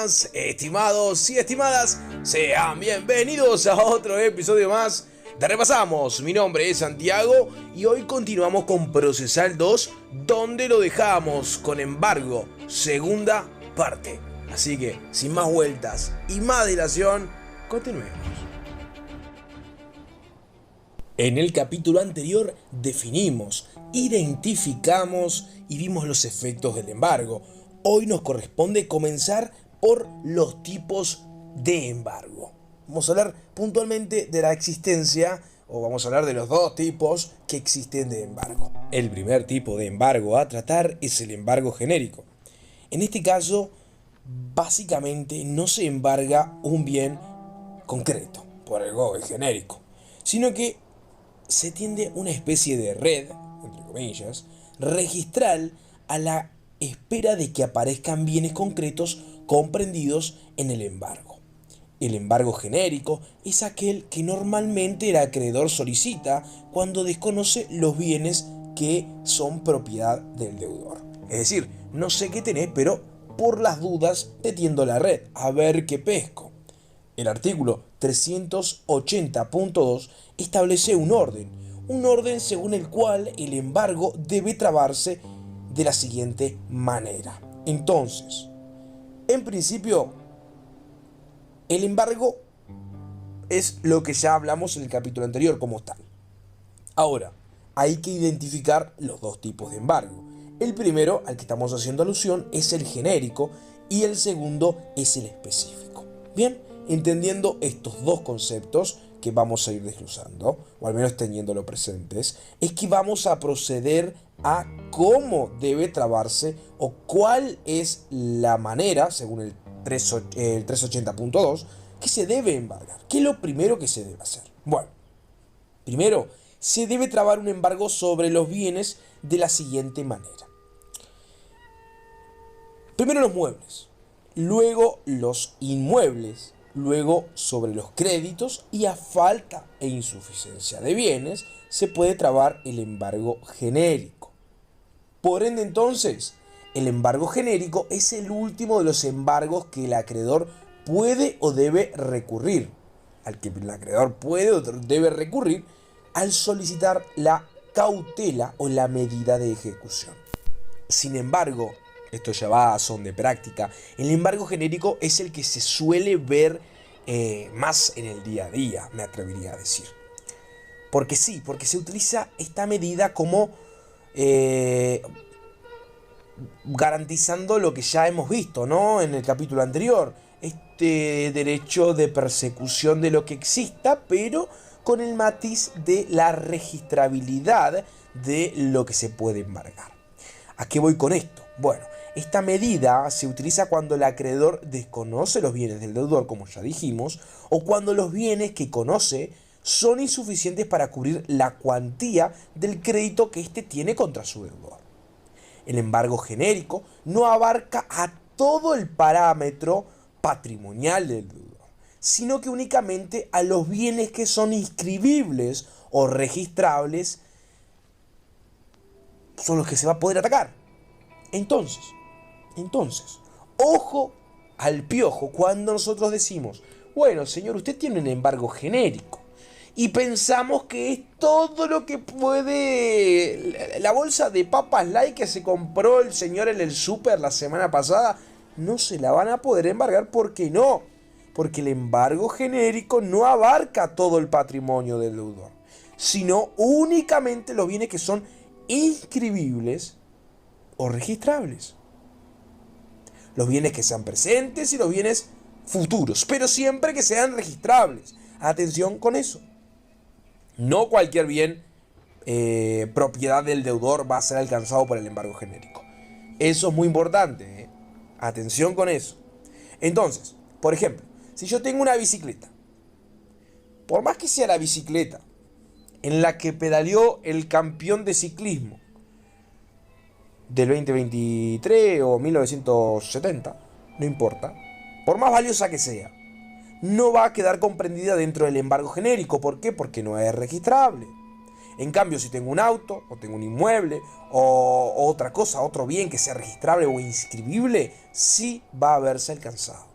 buenas, estimados y estimadas, sean bienvenidos a otro episodio más de Repasamos. Mi nombre es Santiago y hoy continuamos con Procesal 2, donde lo dejamos con embargo, segunda parte. Así que, sin más vueltas y más dilación, continuemos. En el capítulo anterior definimos, identificamos y vimos los efectos del embargo. Hoy nos corresponde comenzar por los tipos de embargo. Vamos a hablar puntualmente de la existencia, o vamos a hablar de los dos tipos que existen de embargo. El primer tipo de embargo a tratar es el embargo genérico. En este caso, básicamente no se embarga un bien concreto, por algo genérico, sino que se tiende una especie de red, entre comillas, registral a la espera de que aparezcan bienes concretos comprendidos en el embargo. El embargo genérico es aquel que normalmente el acreedor solicita cuando desconoce los bienes que son propiedad del deudor. Es decir, no sé qué tenés, pero por las dudas te tiendo la red, a ver qué pesco. El artículo 380.2 establece un orden según el cual el embargo debe trabarse de la siguiente manera. Entonces, en principio, el embargo es lo que ya hablamos en el capítulo anterior como tal. Ahora, hay que identificar los dos tipos de embargo. El primero, al que estamos haciendo alusión, es el genérico y el segundo es el específico. Bien, entendiendo estos dos conceptos que vamos a ir desglosando, o al menos teniéndolo presentes, es que vamos a proceder a cómo debe trabarse o cuál es la manera, según el 380.2, que se debe embargar. ¿Qué es lo primero que se debe hacer? Bueno, primero, se debe trabar un embargo sobre los bienes de la siguiente manera. Primero los muebles, luego los inmuebles, luego sobre los créditos y a falta e insuficiencia de bienes se puede trabar el embargo genérico. Por ende, entonces, el embargo genérico es el último de los embargos que el acreedor puede o debe recurrir, al que el acreedor puede o debe recurrir al solicitar la cautela o la medida de ejecución. Sin embargo, esto ya va a son de práctica, el embargo genérico es el que se suele ver más en el día a día, me atrevería a decir. Porque sí, porque se utiliza esta medida como garantizando lo que ya hemos visto, ¿no? En el capítulo anterior, este derecho de persecución de lo que exista, pero con el matiz de la registrabilidad de lo que se puede embargar. ¿A qué voy con esto? Bueno, esta medida se utiliza cuando el acreedor desconoce los bienes del deudor, como ya dijimos, o cuando los bienes que conoce son insuficientes para cubrir la cuantía del crédito que éste tiene contra su deudor. El embargo genérico no abarca a todo el parámetro patrimonial del deudor, sino que únicamente a los bienes que son inscribibles o registrables son los que se va a poder atacar. Entonces, ojo al piojo cuando nosotros decimos, bueno, señor, usted tiene un embargo genérico y pensamos que es todo lo que puede, la bolsa de papas light que se compró el señor en el súper la semana pasada, no se la van a poder embargar. ¿Por qué no? Porque el embargo genérico no abarca todo el patrimonio del deudor, sino únicamente los bienes que son inscribibles o registrables. Los bienes que sean presentes y los bienes futuros, pero siempre que sean registrables. Atención con eso. No cualquier bien propiedad del deudor va a ser alcanzado por el embargo genérico. Eso es muy importante, ¿eh? Atención con eso. Entonces, por ejemplo, si yo tengo una bicicleta, por más que sea la bicicleta en la que pedaleó el campeón de ciclismo del 2023 o 1970, no importa, por más valiosa que sea, no va a quedar comprendida dentro del embargo genérico. ¿Por qué? Porque no es registrable. En cambio, si tengo un auto, o tengo un inmueble, o otra cosa, otro bien que sea registrable o inscribible, sí va a haberse alcanzado.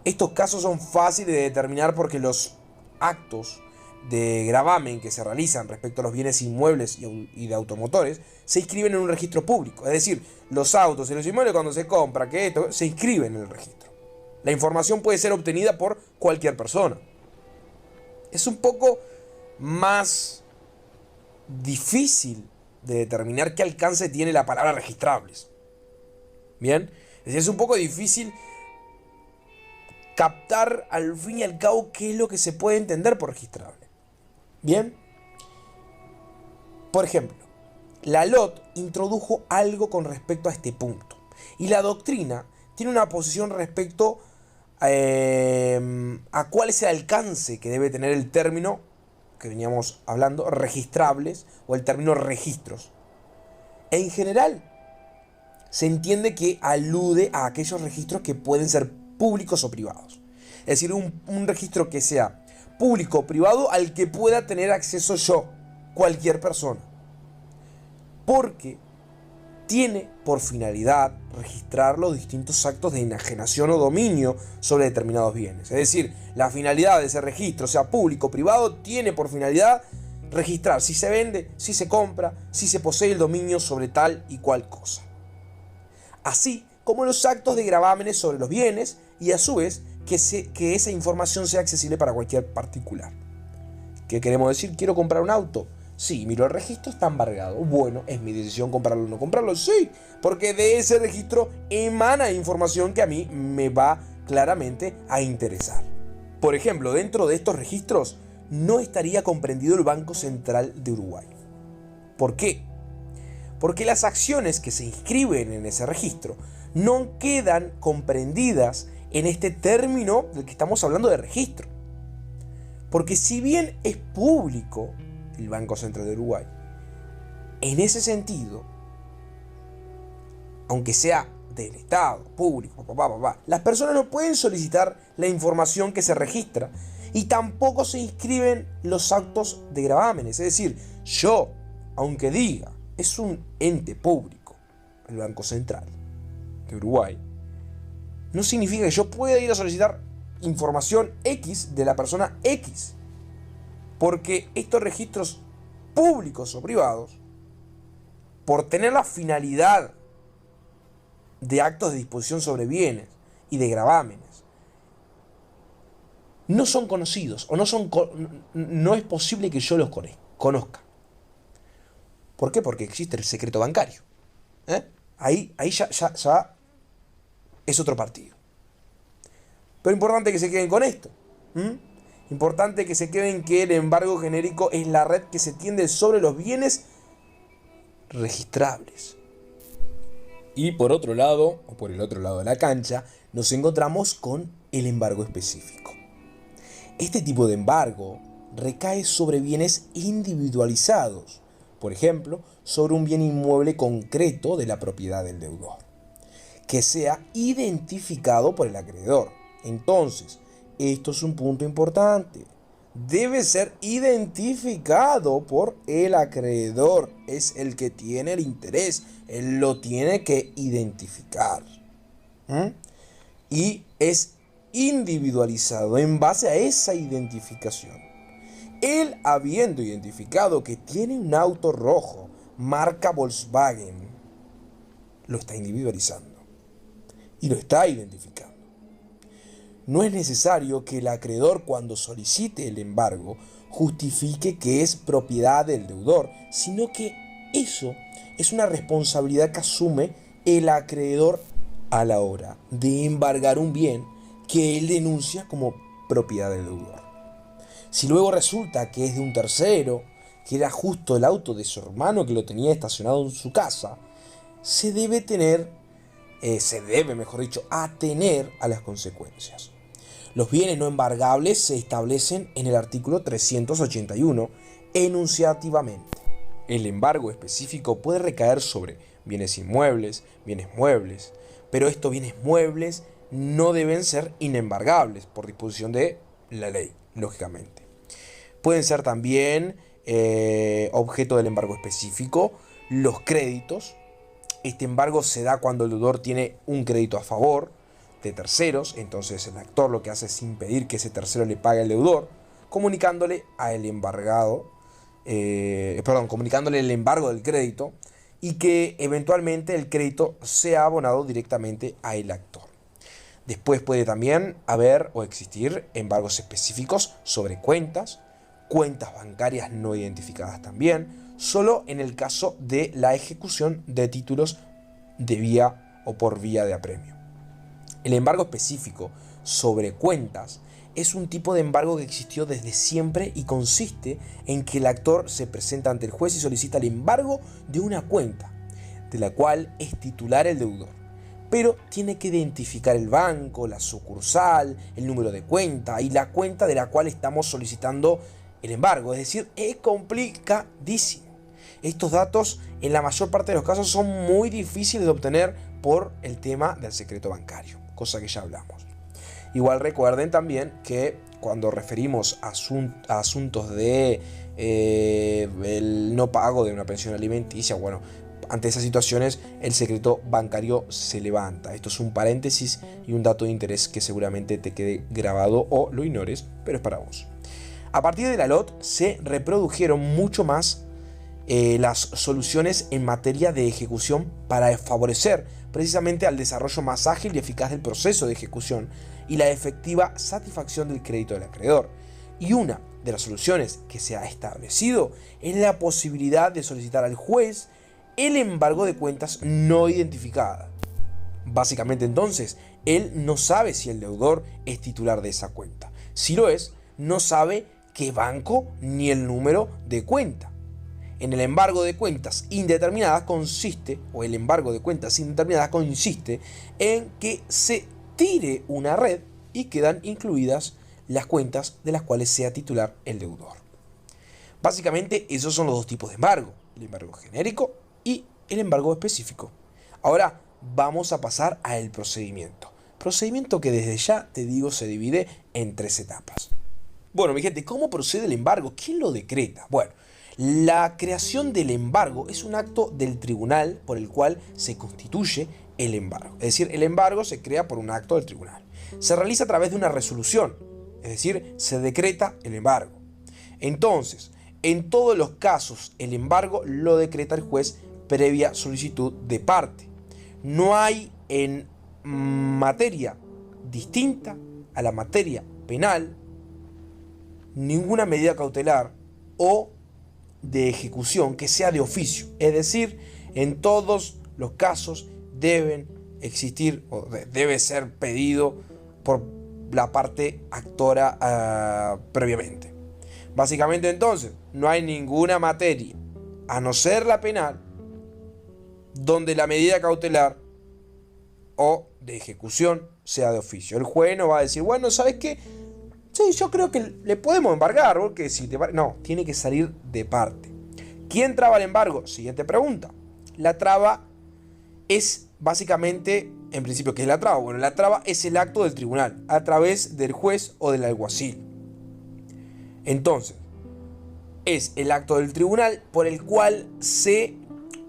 Estos casos son fáciles de determinar porque los actos de gravamen que se realizan respecto a los bienes inmuebles y de automotores se inscriben en un registro público. Es decir, los autos y los inmuebles cuando se compra, que esto, se inscriben en el registro. La información puede ser obtenida por cualquier persona. Es un poco más difícil de determinar qué alcance tiene la palabra registrables. Bien, es decir, es un poco difícil captar al fin y al cabo qué es lo que se puede entender por registrable. Bien, por ejemplo, la LOT introdujo algo con respecto a este punto y la doctrina tiene una posición respecto a cuál es el alcance que debe tener el término que veníamos hablando, registrables, o el término registros. En general, se entiende que alude a aquellos registros que pueden ser públicos o privados. Es decir, un registro que sea público o privado al que pueda tener acceso yo, cualquier persona. Porque tiene por finalidad registrar los distintos actos de enajenación o dominio sobre determinados bienes. Es decir, la finalidad de ese registro, sea público o privado, tiene por finalidad registrar si se vende, si se compra, si se posee el dominio sobre tal y cual cosa. Así como los actos de gravámenes sobre los bienes y a su vez que esa información sea accesible para cualquier particular. ¿Qué queremos decir? ¿Quiero comprar un auto? Sí, miro el registro, está embargado. Bueno, ¿es mi decisión comprarlo o no comprarlo? Sí, porque de ese registro emana información que a mí me va claramente a interesar. Por ejemplo, dentro de estos registros no estaría comprendido el Banco Central de Uruguay. ¿Por qué? Porque las acciones que se inscriben en ese registro no quedan comprendidas en este término del que estamos hablando de registro. Porque si bien es público el Banco Central de Uruguay, en ese sentido, aunque sea del Estado, público, las personas no pueden solicitar la información que se registra y tampoco se inscriben los actos de gravámenes. Es decir, yo, aunque diga, es un ente público, el Banco Central de Uruguay, no significa que yo pueda ir a solicitar información X de la persona X. Porque estos registros públicos o privados, por tener la finalidad de actos de disposición sobre bienes y de gravámenes, no son conocidos o no es posible que yo los conozca. ¿Por qué? Porque existe el secreto bancario. Ahí ya es otro partido. Pero importante que se queden con esto. Importante que se queden que el embargo genérico es la red que se tiende sobre los bienes registrables. Y por otro lado, o por el otro lado de la cancha, nos encontramos con el embargo específico. Este tipo de embargo recae sobre bienes individualizados, por ejemplo, sobre un bien inmueble concreto de la propiedad del deudor, que sea identificado por el acreedor. Entonces, esto es un punto importante. Debe ser identificado por el acreedor. Es el que tiene el interés. Él lo tiene que identificar. Y es individualizado en base a esa identificación. Él, habiendo identificado que tiene un auto rojo, marca Volkswagen, lo está individualizando. Y lo está identificando. No es necesario que el acreedor, cuando solicite el embargo, justifique que es propiedad del deudor, sino que eso es una responsabilidad que asume el acreedor a la hora de embargar un bien que él denuncia como propiedad del deudor. Si luego resulta que es de un tercero, que era justo el auto de su hermano que lo tenía estacionado en su casa, se debe atener a las consecuencias. Los bienes no embargables se establecen en el artículo 381 enunciativamente. El embargo específico puede recaer sobre bienes inmuebles, bienes muebles, pero estos bienes muebles no deben ser inembargables por disposición de la ley, lógicamente. Pueden ser también objeto del embargo específico los créditos. Este embargo se da cuando el deudor tiene un crédito a favor, de terceros. Entonces el actor lo que hace es impedir que ese tercero le pague al deudor, comunicándole al embargado, comunicándole el embargo del crédito y que eventualmente el crédito sea abonado directamente al actor. Después puede también haber o existir embargos específicos sobre cuentas bancarias no identificadas también, solo en el caso de la ejecución de títulos de vía o por vía de apremio. El embargo específico sobre cuentas es un tipo de embargo que existió desde siempre y consiste en que el actor se presenta ante el juez y solicita el embargo de una cuenta, de la cual es titular el deudor. Pero tiene que identificar el banco, la sucursal, el número de cuenta y la cuenta de la cual estamos solicitando el embargo. Es decir, es complicadísimo. Estos datos en la mayor parte de los casos son muy difíciles de obtener por el tema del secreto bancario, cosa que ya hablamos. Igual recuerden también que cuando referimos a asuntos de el no pago de una pensión alimenticia, bueno, ante esas situaciones el secreto bancario se levanta. Esto es un paréntesis y un dato de interés que seguramente te quede grabado o lo ignores, pero es para vos. A partir de la LOT se reprodujeron mucho más las soluciones en materia de ejecución para favorecer precisamente al desarrollo más ágil y eficaz del proceso de ejecución y la efectiva satisfacción del crédito del acreedor. Y una de las soluciones que se ha establecido es la posibilidad de solicitar al juez el embargo de cuentas no identificadas. Básicamente entonces, él no sabe si el deudor es titular de esa cuenta. Si lo es, no sabe qué banco ni el número de cuenta. En el embargo de cuentas indeterminadas consiste en que se tire una red y quedan incluidas las cuentas de las cuales sea titular el deudor. Básicamente esos son los dos tipos de embargo, el embargo genérico y el embargo específico. Ahora vamos a pasar al procedimiento. Procedimiento que desde ya te digo se divide en 3 etapas. Bueno, mi gente, ¿cómo procede el embargo? ¿Quién lo decreta? Bueno, la creación del embargo es un acto del tribunal por el cual se constituye el embargo. Es decir, el embargo se crea por un acto del tribunal. Se realiza a través de una resolución, es decir, se decreta el embargo. Entonces, en todos los casos, el embargo lo decreta el juez previa solicitud de parte. No hay en materia distinta a la materia penal ninguna medida cautelar o de ejecución que sea de oficio. Es decir, en todos los casos deben existir o debe ser pedido por la parte actora previamente. Básicamente entonces, no hay ninguna materia, a no ser la penal, donde la medida cautelar o de ejecución sea de oficio. El juez no va a decir, bueno, ¿sabes qué? Sí, yo creo que le podemos embargar, porque si te no, tiene que salir de parte. ¿Quién traba el embargo? Siguiente pregunta. La traba es básicamente, en principio, ¿qué es la traba? Bueno, la traba es el acto del tribunal, a través del juez o del alguacil. Entonces, es el acto del tribunal por el cual se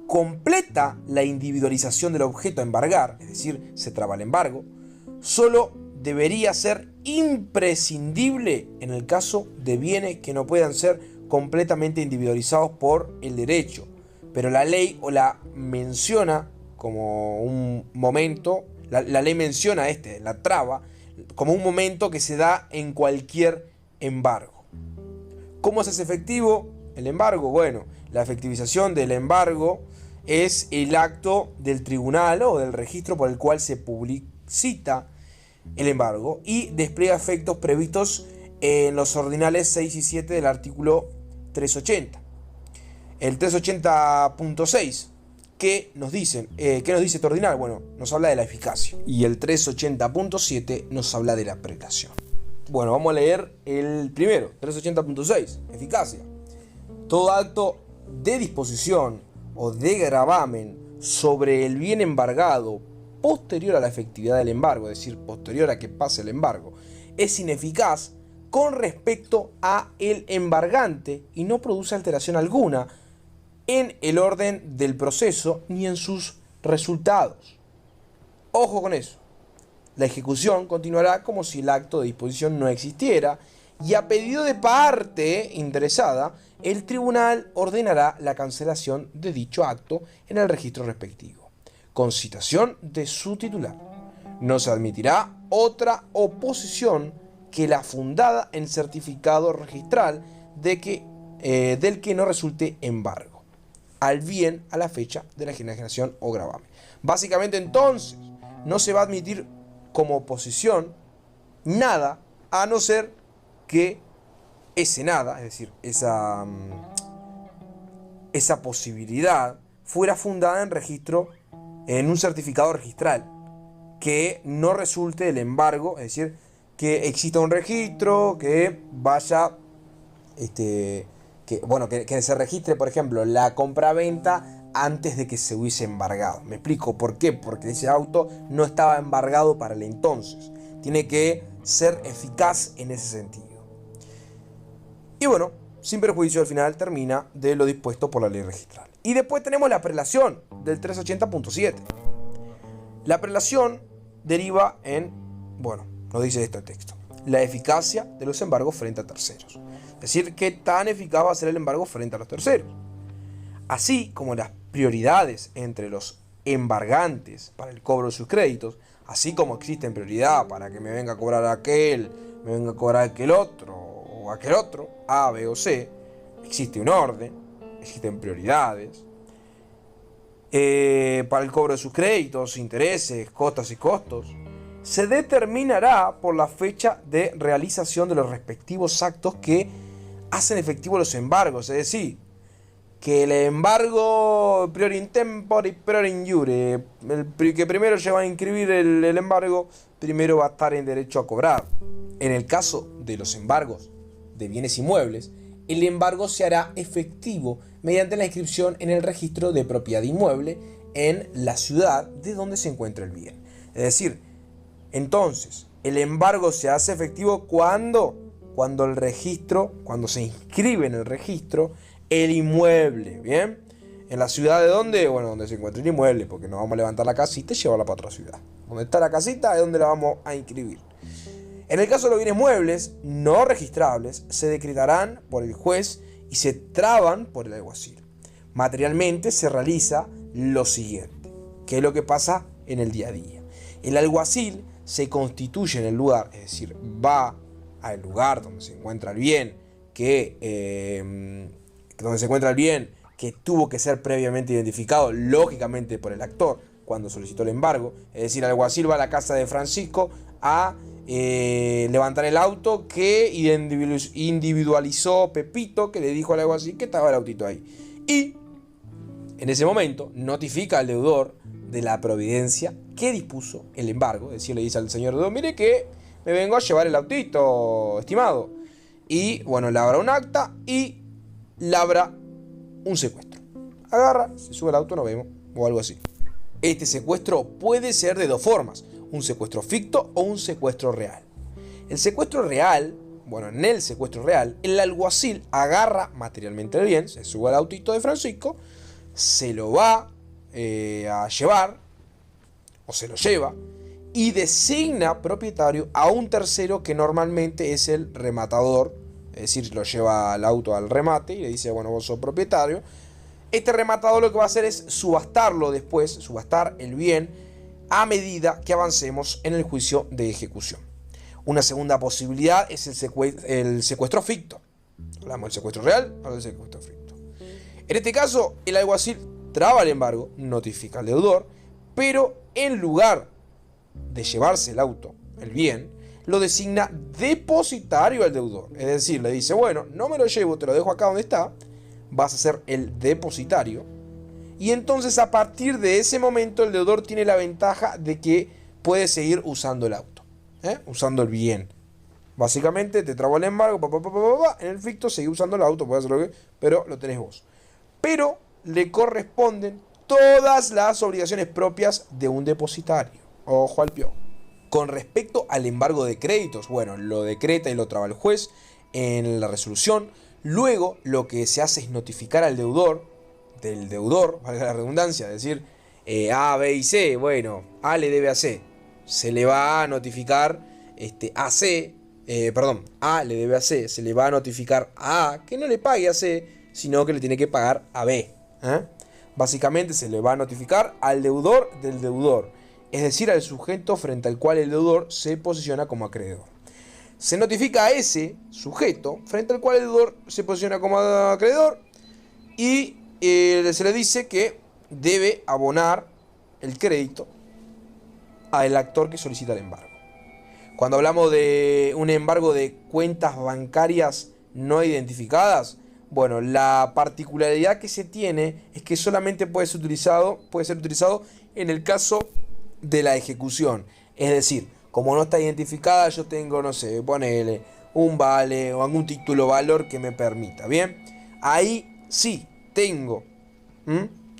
completa la individualización del objeto a embargar, es decir, se traba el embargo. Solo debería ser imprescindible en el caso de bienes que no puedan ser completamente individualizados por el derecho, pero la ley o la menciona como un momento, la ley menciona la traba, como un momento que se da en cualquier embargo. ¿Cómo se hace efectivo el embargo? Bueno, la efectivización del embargo es el acto del tribunal o del registro por el cual se publicita el embargo y despliega efectos previstos en los ordinales 6 y 7 del artículo 380. El 380.6, ¿qué nos dice este ordinal? Bueno, nos habla de la eficacia. Y el 380.7 nos habla de la prelación. Bueno, vamos a leer el primero, 380.6, eficacia. Todo acto de disposición o de gravamen sobre el bien embargado posterior a la efectividad del embargo, es decir, posterior a que pase el embargo, es ineficaz con respecto a el embargante y no produce alteración alguna en el orden del proceso ni en sus resultados. Ojo con eso. La ejecución continuará como si el acto de disposición no existiera y a pedido de parte interesada, el tribunal ordenará la cancelación de dicho acto en el registro respectivo, con citación de su titular. No se admitirá otra oposición que la fundada en certificado registral del que no resulte embargo al bien a la fecha de la enajenación o gravamen. Básicamente, entonces, no se va a admitir como oposición nada a no ser que ese nada, es decir, esa posibilidad fuera fundada en un certificado registral que no resulte del embargo, es decir, que exista un registro que vaya, que se registre, por ejemplo, la compra-venta antes de que se hubiese embargado. ¿Me explico por qué? Porque ese auto no estaba embargado para el entonces. Tiene que ser eficaz en ese sentido. Y bueno, sin perjuicio, al final termina de lo dispuesto por la ley registral. Y después tenemos la prelación del 380.7. La prelación deriva en, nos dice esto el texto, la eficacia de los embargos frente a terceros. Es decir, qué tan eficaz va a ser el embargo frente a los terceros. Así como las prioridades entre los embargantes para el cobro de sus créditos, así como existen prioridad para que me venga a cobrar aquel, me venga a cobrar aquel otro, A, B o C, existe un orden, existen prioridades. Para el cobro de sus créditos, intereses, cotas y costos, se determinará por la fecha de realización de los respectivos actos que hacen efectivos los embargos, es decir, que el embargo priori in tempore y priori in iure, el que primero lleva a inscribir el embargo, primero va a estar en derecho a cobrar. En el caso de los embargos de bienes inmuebles, el embargo se hará efectivo mediante la inscripción en el registro de propiedad inmueble en la ciudad de donde se encuentra el bien. Es decir, entonces, el embargo se hace efectivo cuando se inscribe en el registro el inmueble, ¿bien? ¿En la ciudad de dónde? Bueno, donde se encuentra el inmueble, porque no vamos a levantar la casita y llevarla para otra ciudad. Donde está la casita es donde la vamos a inscribir. En el caso de los bienes muebles no registrables, se decretarán por el juez y se traban por el alguacil. Materialmente se realiza lo siguiente, que es lo que pasa en el día a día. El alguacil se constituye en el lugar, es decir, va al lugar donde se encuentra el bien, que tuvo que ser previamente identificado, lógicamente por el actor, cuando solicitó el embargo. Es decir, el alguacil va a la casa de Francisco a levantar el auto que individualizó Pepito, que le dijo al alguacil que estaba el autito ahí. Y en ese momento notifica al deudor de la providencia que dispuso el embargo. Es decir, le dice al señor deudor, mire que me vengo a llevar el autito, estimado. Y bueno, labra un acta y labra un secuestro. Agarra, se sube al auto, nos vemos, o algo así. Este secuestro puede ser de dos formas, un secuestro ficto o un secuestro real. El secuestro real, en el secuestro real, el alguacil agarra materialmente el bien, se sube al autito de Francisco, se lo va a llevar, o se lo lleva, y designa propietario a un tercero que normalmente es el rematador, es decir, lo lleva al auto al remate y le dice, vos sos propietario. Este rematador lo que va a hacer es subastarlo después, subastar el bien a medida que avancemos en el juicio de ejecución. Una segunda posibilidad es el secuestro ficto. Hablamos del secuestro real, ahora del secuestro ficto. En este caso, el alguacil traba el embargo, notifica al deudor, pero en lugar de llevarse el auto, el bien, lo designa depositario al deudor. Es decir, le dice, no me lo llevo, te lo dejo acá donde está, vas a ser el depositario. Y entonces a partir de ese momento el deudor tiene la ventaja de que puede seguir usando el auto, usando el bien. Básicamente te trabo el embargo, en el ficto seguí usando el auto, puedes hacer lo que, pero lo tenés vos. Pero le corresponden todas las obligaciones propias de un depositario. Ojo al piojo. Con respecto al embargo de créditos, lo decreta y lo traba el juez en la resolución. Luego lo que se hace es notificar al deudor, valga la redundancia, es decir, A, B y C, A le debe a C. se le va a notificar a C, A le debe a C, se le va a notificar a A que no le pague a C, sino que le tiene que pagar a B. Básicamente se le va a notificar al deudor del deudor, es decir, al sujeto frente al cual el deudor se posiciona como acreedor. Se notifica a ese sujeto frente al cual el deudor se posiciona como acreedor y se le dice que debe abonar el crédito al actor que solicita el embargo. Cuando hablamos de un embargo de cuentas bancarias no identificadas, bueno, la particularidad que se tiene es que solamente puede ser utilizado en el caso de la ejecución. Es decir, como no está identificada, yo tengo, no sé, ponele un vale o algún título valor que me permita, ¿bien? Ahí sí tengo.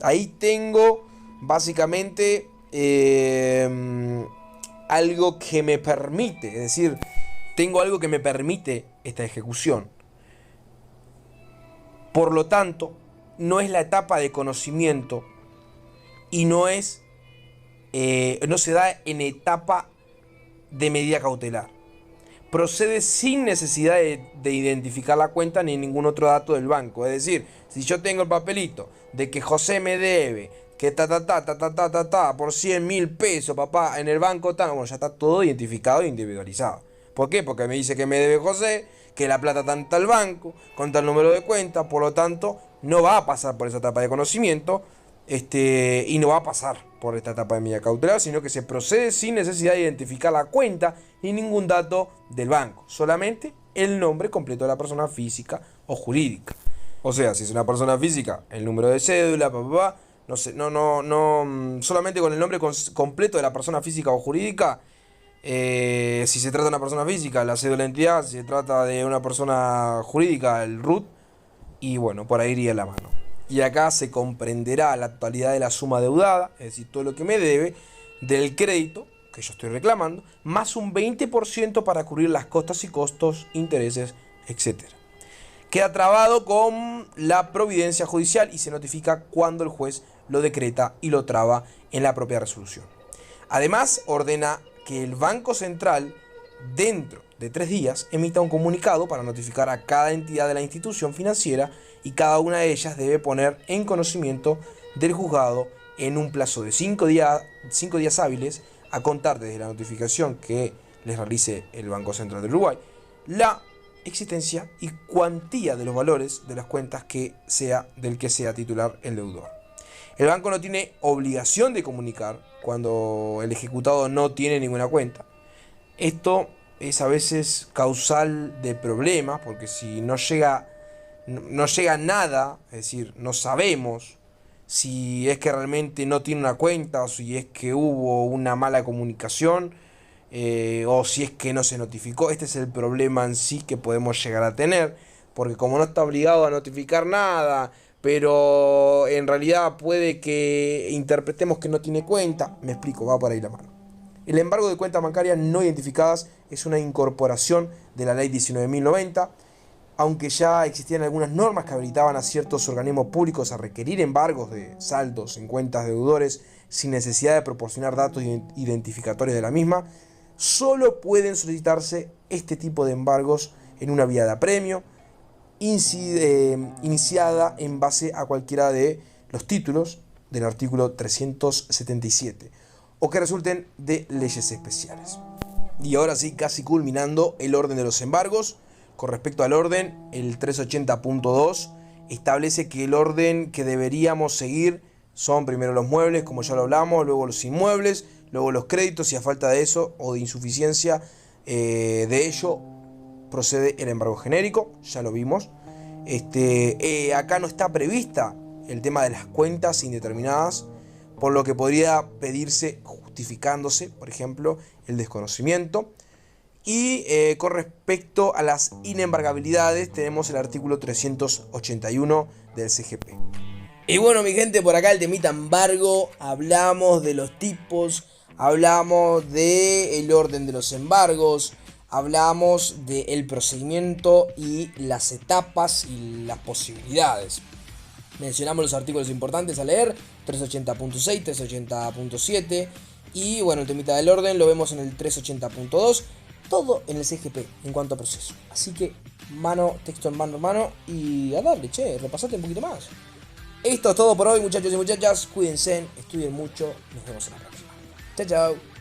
Ahí tengo básicamente algo que me permite, es decir, tengo algo que me permite esta ejecución. Por lo tanto, no es la etapa de conocimiento y no se da en etapa de medida cautelar. Procede sin necesidad de identificar la cuenta ni ningún otro dato del banco. Es decir, si yo tengo el papelito de que José me debe, que por 100.000 pesos, papá, en el banco, bueno, ya está todo identificado e individualizado. ¿Por qué? Porque me dice que me debe José, que la plata está en tal banco, con tal número de cuenta, por lo tanto, no va a pasar por esa etapa de conocimiento, y no va a pasar por esta etapa de medida cautelar, sino que se procede sin necesidad de identificar la cuenta ni ningún dato del banco, solamente el nombre completo de la persona física o jurídica. O sea, si es una persona física, el número de cédula, solamente con el nombre completo de la persona física o jurídica. Si se trata de una persona física, la cédula de entidad; si se trata de una persona jurídica, el RUT, y bueno, por ahí iría la mano. Y acá se comprenderá la totalidad de la suma deudada, es decir, todo lo que me debe del crédito que yo estoy reclamando, más un 20% para cubrir las costas y costos, intereses, etc. Queda trabado con la providencia judicial y se notifica cuando el juez lo decreta y lo traba en la propia resolución. Además, ordena que el Banco Central, dentro de 3 días, emita un comunicado para notificar a cada entidad de la institución financiera, y cada una de ellas debe poner en conocimiento del juzgado en un plazo de 5 días hábiles a contar desde la notificación que les realice el Banco Central del Uruguay la existencia y cuantía de los valores de las cuentas del que sea titular el deudor. El banco no tiene obligación de comunicar cuando el ejecutado no tiene ninguna cuenta. Esto es a veces causal de problemas, porque si no llega nada, es decir, no sabemos si es que realmente no tiene una cuenta, o si es que hubo una mala comunicación, o si es que no se notificó. Este es el problema en sí que podemos llegar a tener, porque como no está obligado a notificar nada, pero en realidad puede que interpretemos que no tiene cuenta. Me explico, va por ahí la mano. El embargo de cuentas bancarias no identificadas es una incorporación de la ley 19.090, aunque ya existían algunas normas que habilitaban a ciertos organismos públicos a requerir embargos de saldos en cuentas de deudores sin necesidad de proporcionar datos identificatorios de la misma. Solo pueden solicitarse este tipo de embargos en una vía de apremio, iniciada en base a cualquiera de los títulos del artículo 377, o que resulten de leyes especiales. Y ahora sí, casi culminando el orden de los embargos. Con respecto al orden, el 380.2 establece que el orden que deberíamos seguir son primero los muebles, como ya lo hablamos, luego los inmuebles, luego los créditos, y a falta de eso o de insuficiencia de ello procede el embargo genérico, ya lo vimos. Acá no está prevista el tema de las cuentas indeterminadas, por lo que podría pedirse justificándose, por ejemplo, el desconocimiento. Y con respecto a las inembargabilidades, tenemos el artículo 381 del CGP. Y bueno, mi gente, por acá el temita embargo, hablamos de los tipos, hablamos del orden de los embargos, hablamos del procedimiento y las etapas y las posibilidades. Mencionamos los artículos importantes a leer: 380.6, 380.7, Y bueno, el temita del orden lo vemos en el 380.2. Todo en el CGP en cuanto a proceso. Así que mano, texto en mano y a darle, che, repasate un poquito más. Esto es todo por hoy, muchachos y muchachas. Cuídense, estudien mucho. Nos vemos en la próxima. Chao, chao.